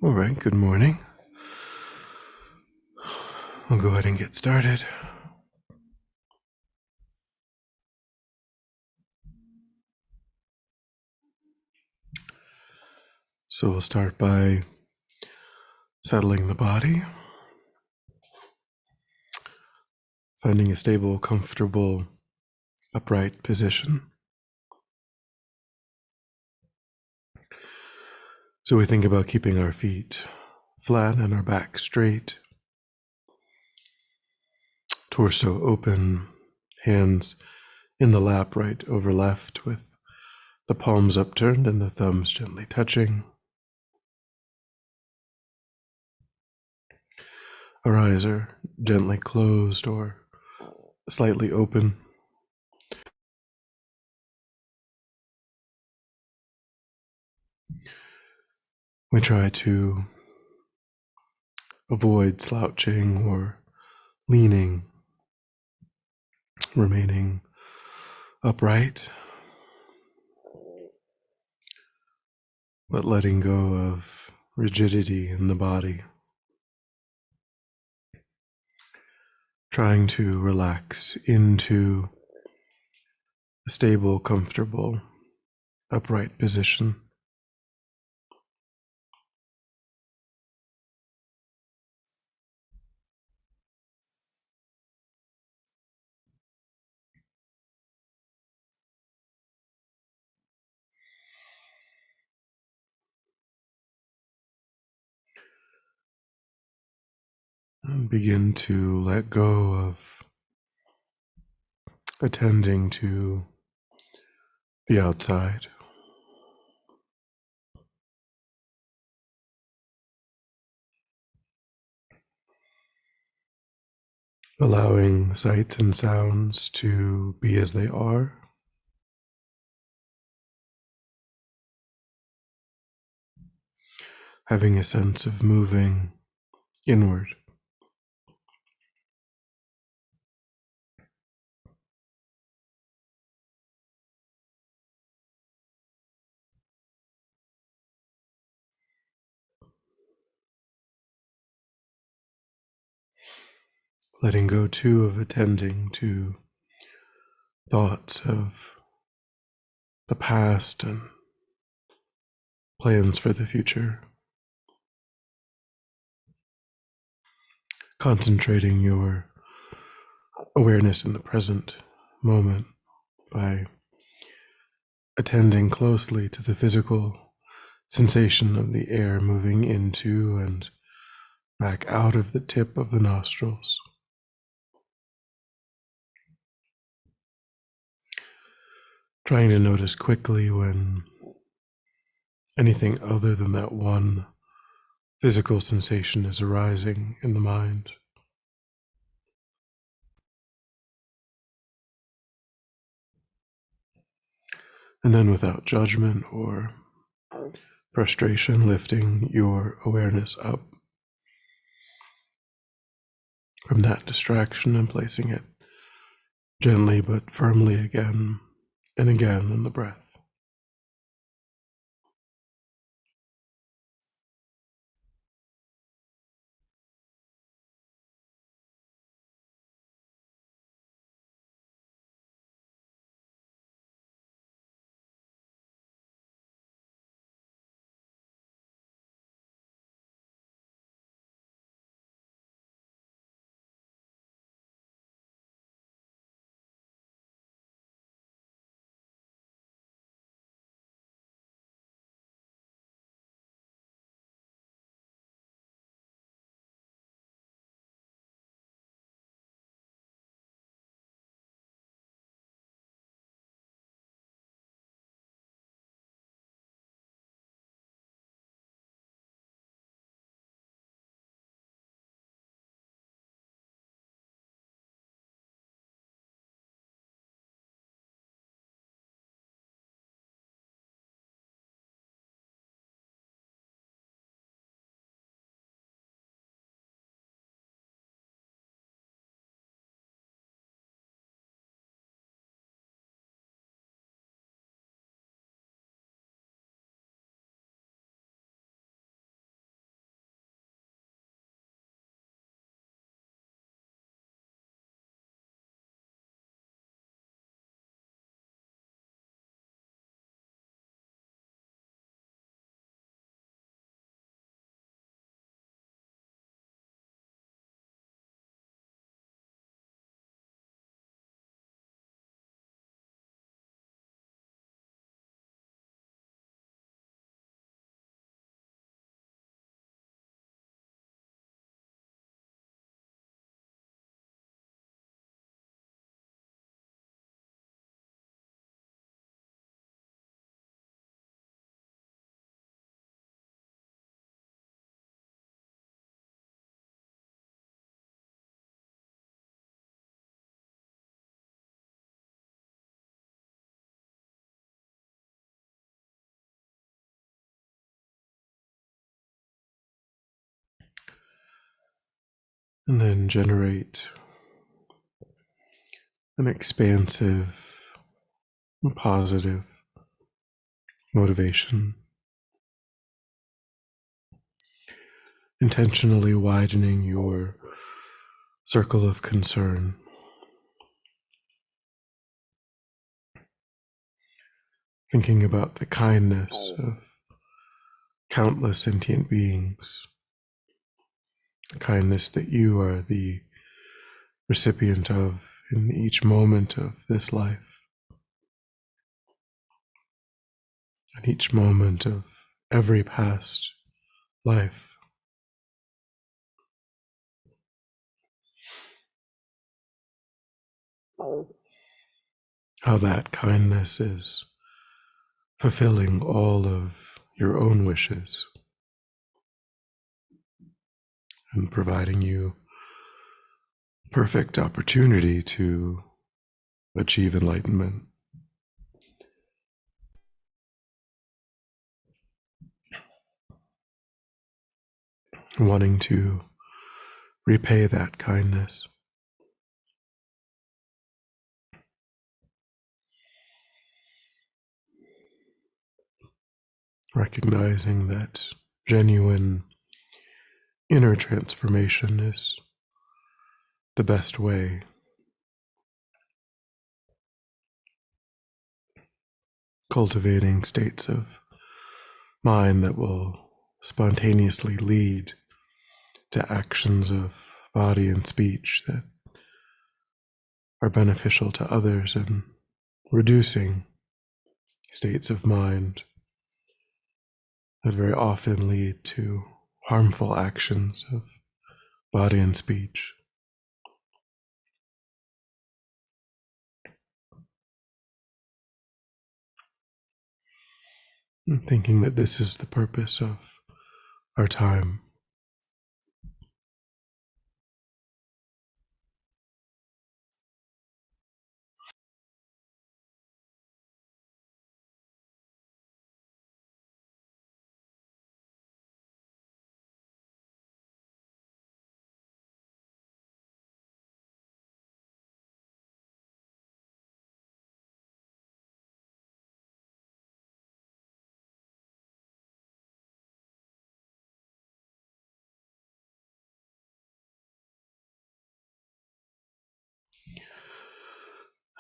All right, good morning. I'll go ahead and get started. So we'll start by settling the body, finding a stable, comfortable, upright position. So we think about keeping our feet flat and our back straight, torso open, hands in the lap right over left with the palms upturned and the thumbs gently touching. Our eyes are gently closed or slightly open. We try to avoid slouching or leaning, remaining upright, but letting go of rigidity in the body. Trying to relax into a stable, comfortable, upright position. And begin to let go of attending to the outside. Allowing sights and sounds to be as they are. Having a sense of moving inward. Letting go too of attending to thoughts of the past and plans for the future. Concentrating your awareness in the present moment by attending closely to the physical sensation of the air moving into and back out of the tip of the nostrils. Trying to notice quickly when anything other than that one physical sensation is arising in the mind. And then without judgment or frustration, lifting your awareness up from that distraction and placing it gently but firmly again and again on the breath. And then generate an expansive, positive motivation, intentionally widening your circle of concern, thinking about the kindness of countless sentient beings, the kindness that you are the recipient of in each moment of this life, and each moment of every past life. How that kindness is fulfilling all of your own wishes and providing you perfect opportunity to achieve enlightenment. Wanting to repay that kindness, recognizing that genuine inner transformation is the best way, cultivating states of mind that will spontaneously lead to actions of body and speech that are beneficial to others, and reducing states of mind that very often lead to harmful actions of body and speech. And thinking that this is the purpose of our time.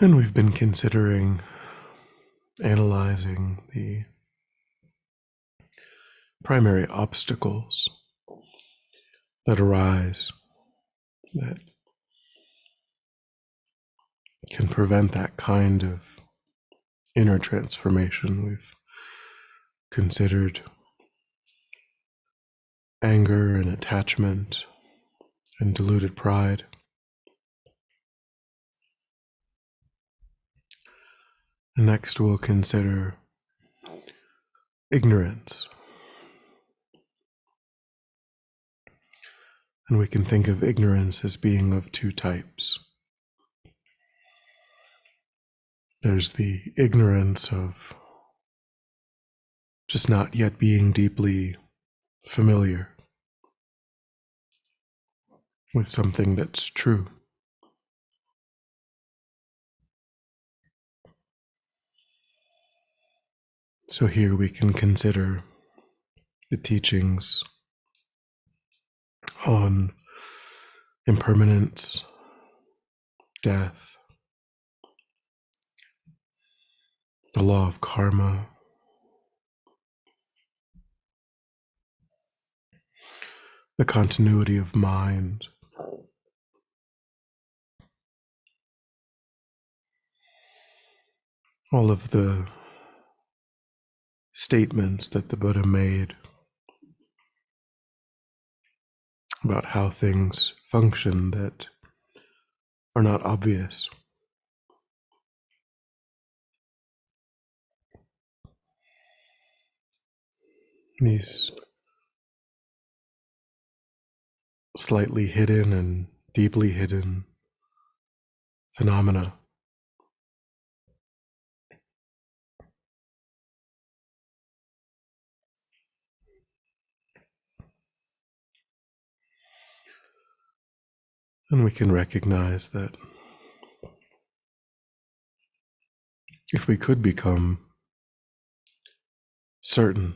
And we've been considering analyzing the primary obstacles that arise that can prevent that kind of inner transformation. We've considered anger and attachment and deluded pride. Next, we'll consider ignorance. And we can think of ignorance as being of two types. There's the ignorance of just not yet being deeply familiar with something that's true. So here we can consider the teachings on impermanence, death, the law of karma, the continuity of mind, all of the statements that the Buddha made about how things function that are not obvious. These slightly hidden and deeply hidden phenomena. And we can recognize that if we could become certain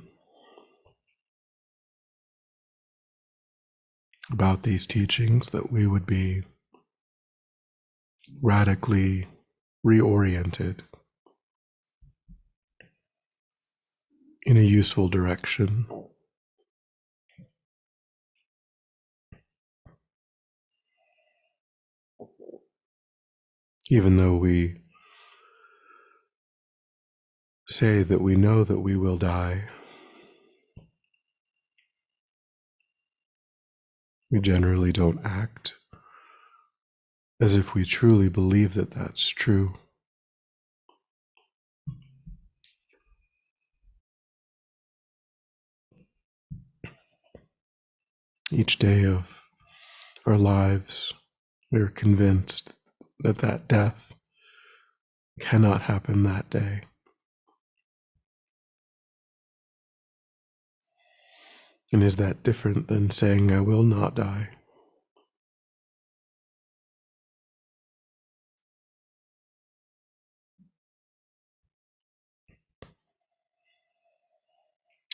about these teachings, that we would be radically reoriented in a useful direction. Even though we say that we know that we will die, we generally don't act as if we truly believe that that's true. Each day of our lives, we are convinced that that death cannot happen that day. And is that different than saying, I will not die?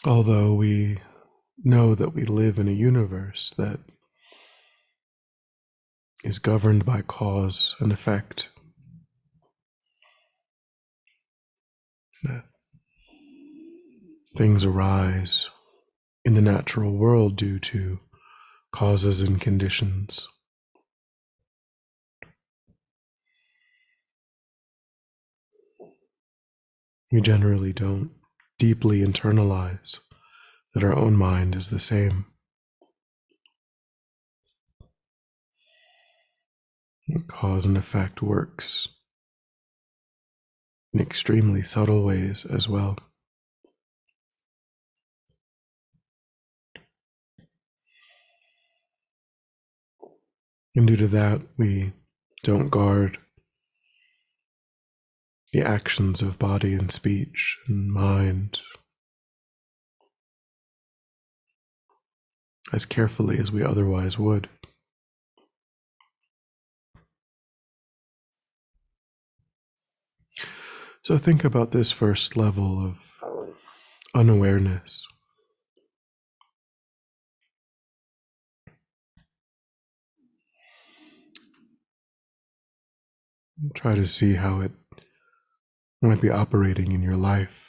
Although we know that we live in a universe that is governed by cause and effect, that things arise in the natural world due to causes and conditions. We generally don't deeply internalize that our own mind is the same. Cause and effect works in extremely subtle ways as well. And due to that, we don't guard the actions of body and speech and mind as carefully as we otherwise would. So think about this first level of unawareness. Try to see how it might be operating in your life.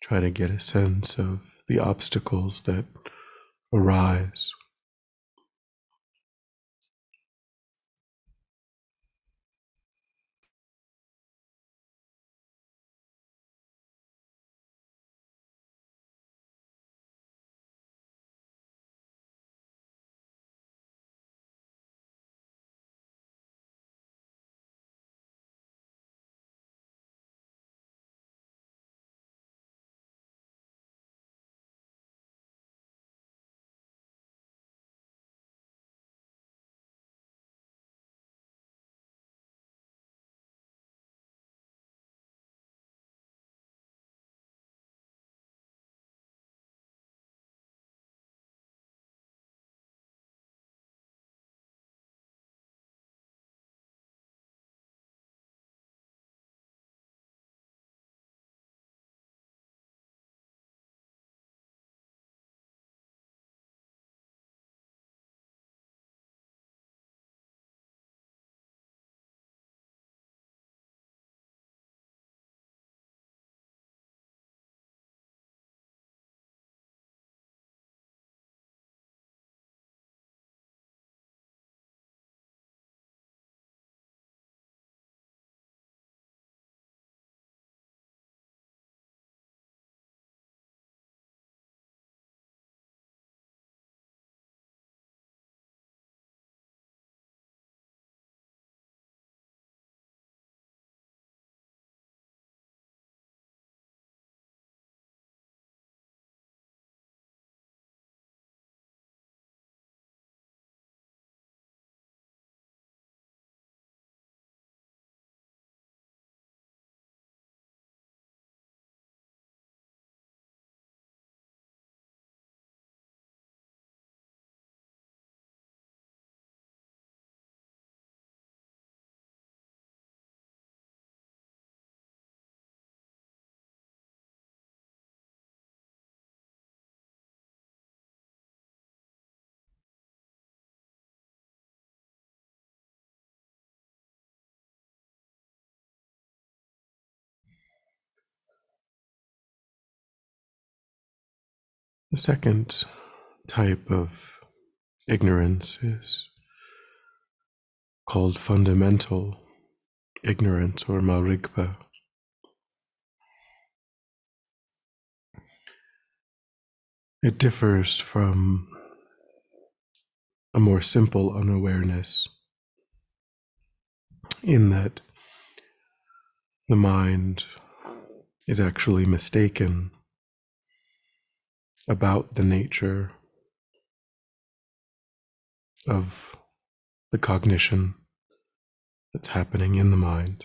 Try to get a sense of the obstacles that arise. The second type of ignorance is called fundamental ignorance or marigpa. It differs from a more simple unawareness in that the mind is actually mistaken about the nature of the cognition that's happening in the mind.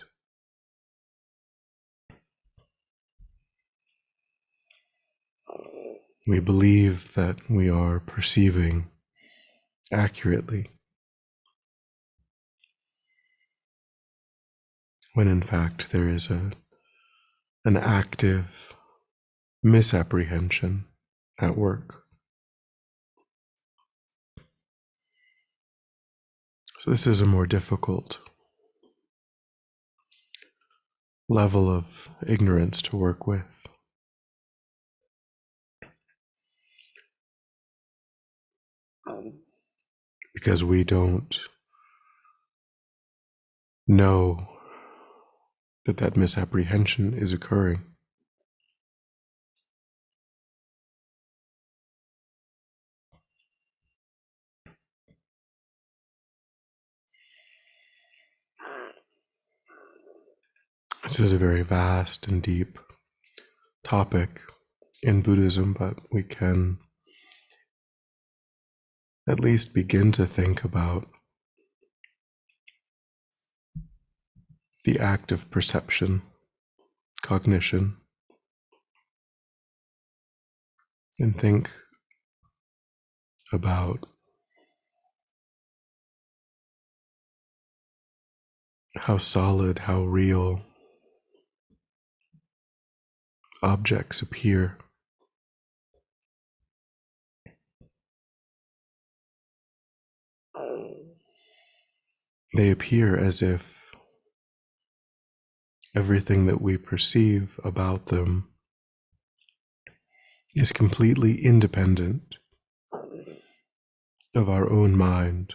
We believe that we are perceiving accurately, when in fact there is an active misapprehension at work. So this is a more difficult level of ignorance to work with. Because we don't know that that misapprehension is occurring. This is a very vast and deep topic in Buddhism, but we can at least begin to think about the act of perception, cognition, and think about how solid, how real objects appear. They appear as if everything that we perceive about them is completely independent of our own mind.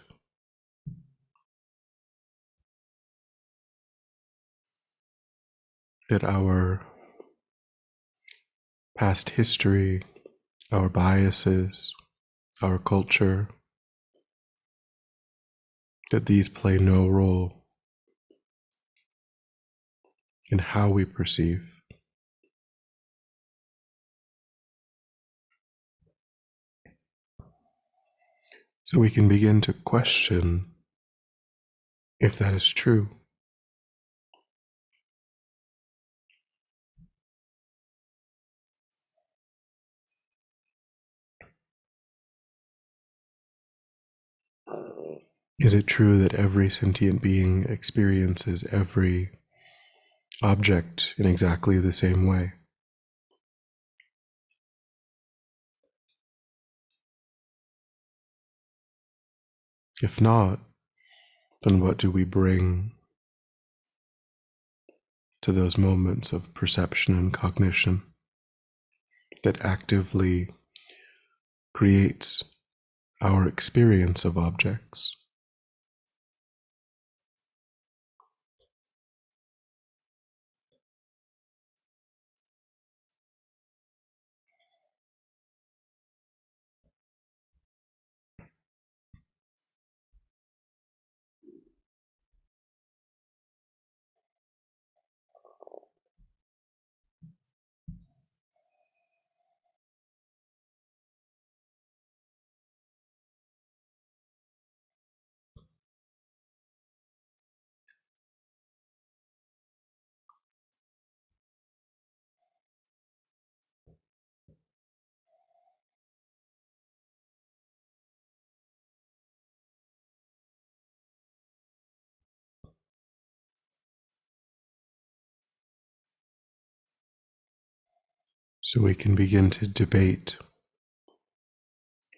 That our past history, our biases, our culture, that these play no role in how we perceive. So we can begin to question if that is true. Is it true that every sentient being experiences every object in exactly the same way? If not, then what do we bring to those moments of perception and cognition that actively creates our experience of objects? So we can begin to debate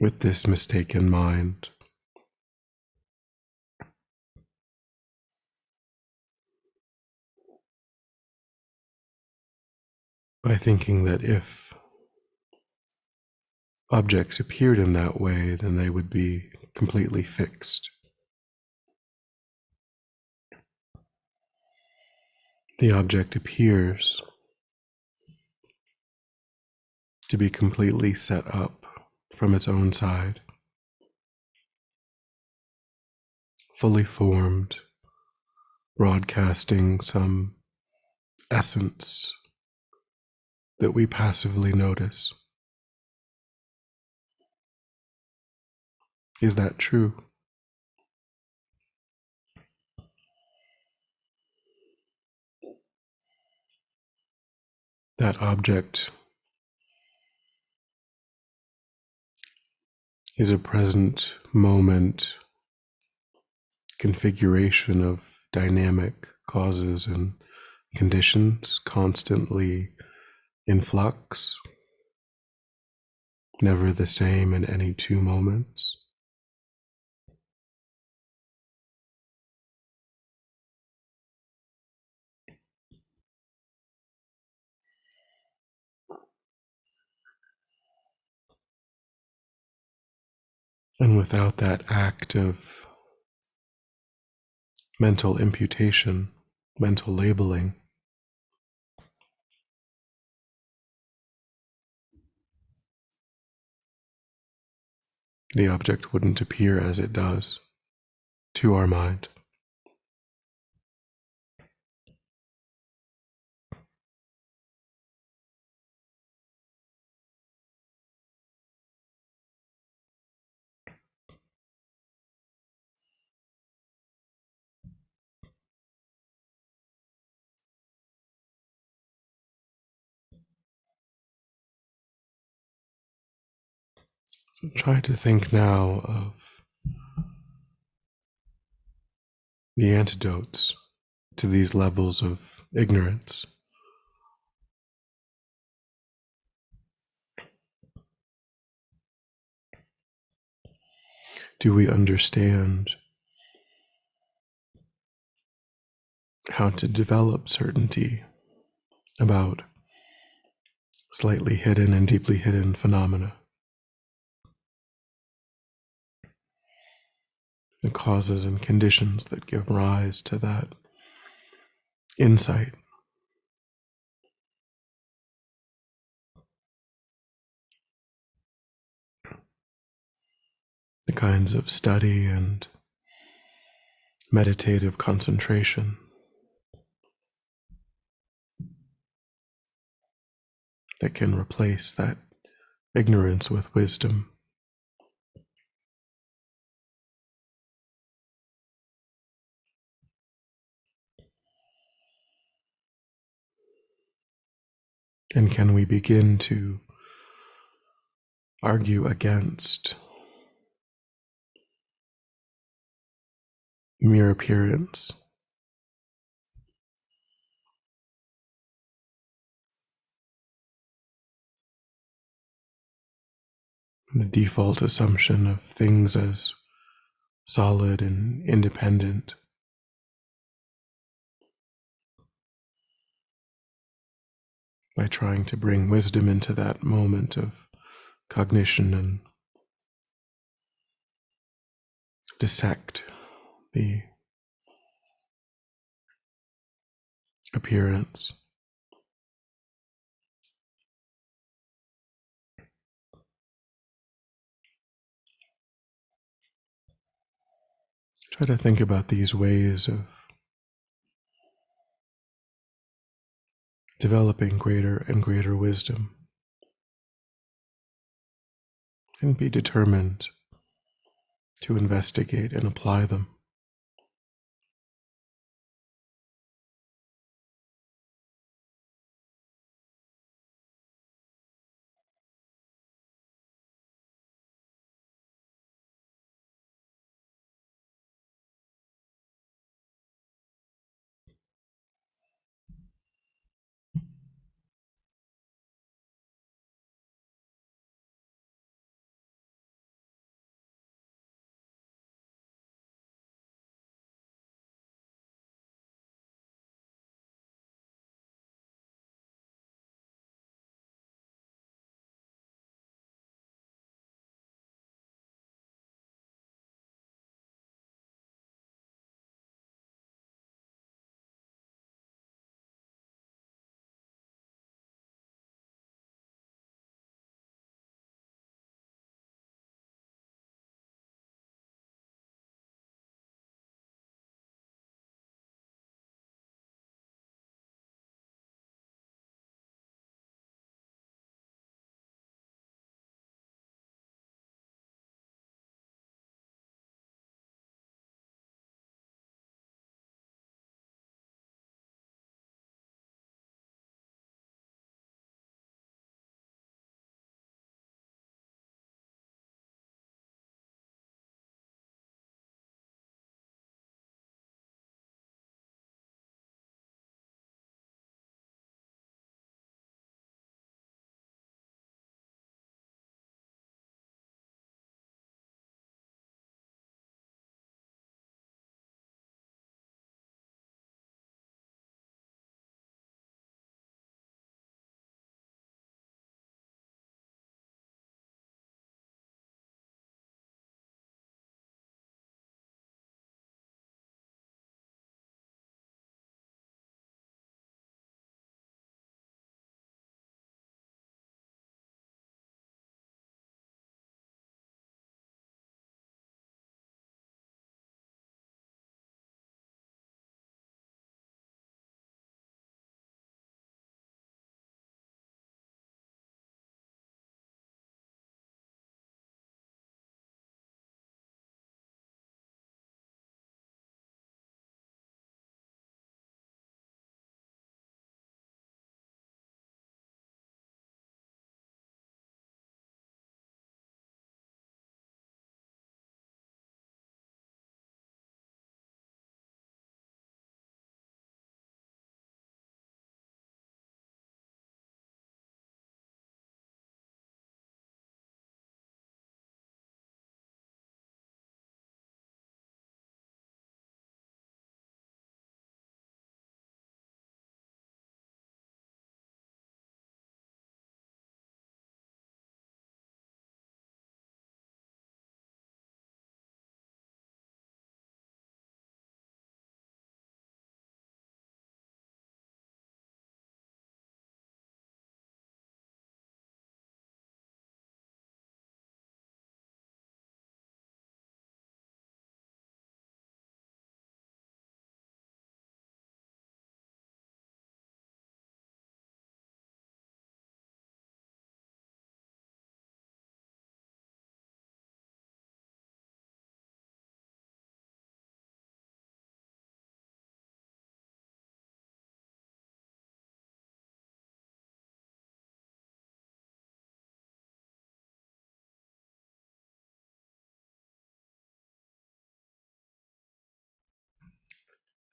with this mistaken mind. By thinking that if objects appeared in that way, then they would be completely fixed. The object appears to be completely set up from its own side, fully formed, broadcasting some essence that we passively notice. Is that true? That object is a present moment configuration of dynamic causes and conditions, constantly in flux, never the same in any two moments. And without that act of mental imputation, mental labeling, the object wouldn't appear as it does to our mind. So try to think now of the antidotes to these levels of ignorance. Do we understand how to develop certainty about slightly hidden and deeply hidden phenomena, the causes and conditions that give rise to that insight? The kinds of study and meditative concentration that can replace that ignorance with wisdom. And can we begin to argue against mere appearance, the default assumption of things as solid and independent, by trying to bring wisdom into that moment of cognition and dissect the appearance? Try to think about these ways of developing greater and greater wisdom, and be determined to investigate and apply them.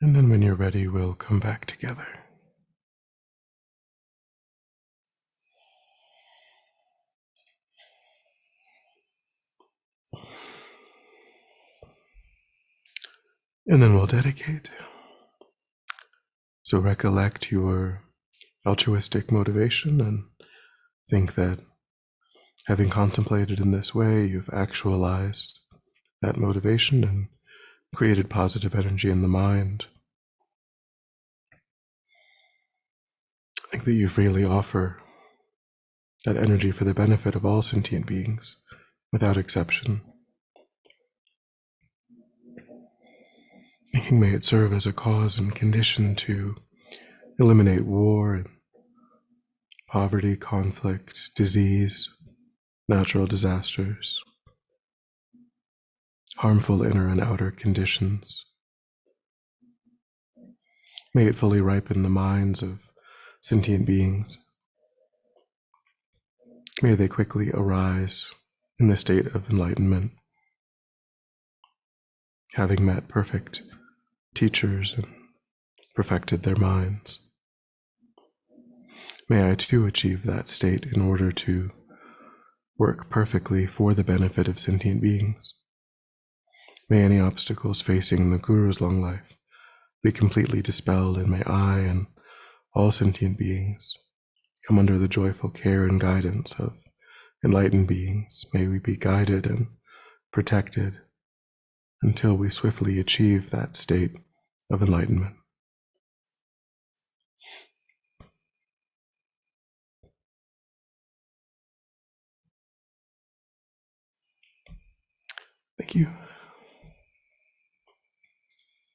And then when you're ready, we'll come back together. And then we'll dedicate. So recollect your altruistic motivation and think that having contemplated in this way, you've actualized that motivation and created positive energy in the mind. Think that you freely offer that energy for the benefit of all sentient beings, without exception. Thinking may it serve as a cause and condition to eliminate war and poverty, conflict, disease, natural disasters, harmful inner and outer conditions. May it fully ripen the minds of sentient beings. May they quickly arise in the state of enlightenment, having met perfect teachers and perfected their minds. May I too achieve that state in order to work perfectly for the benefit of sentient beings. May any obstacles facing the Guru's long life be completely dispelled, and may I and all sentient beings come under the joyful care and guidance of enlightened beings. May we be guided and protected until we swiftly achieve that state of enlightenment. Thank you.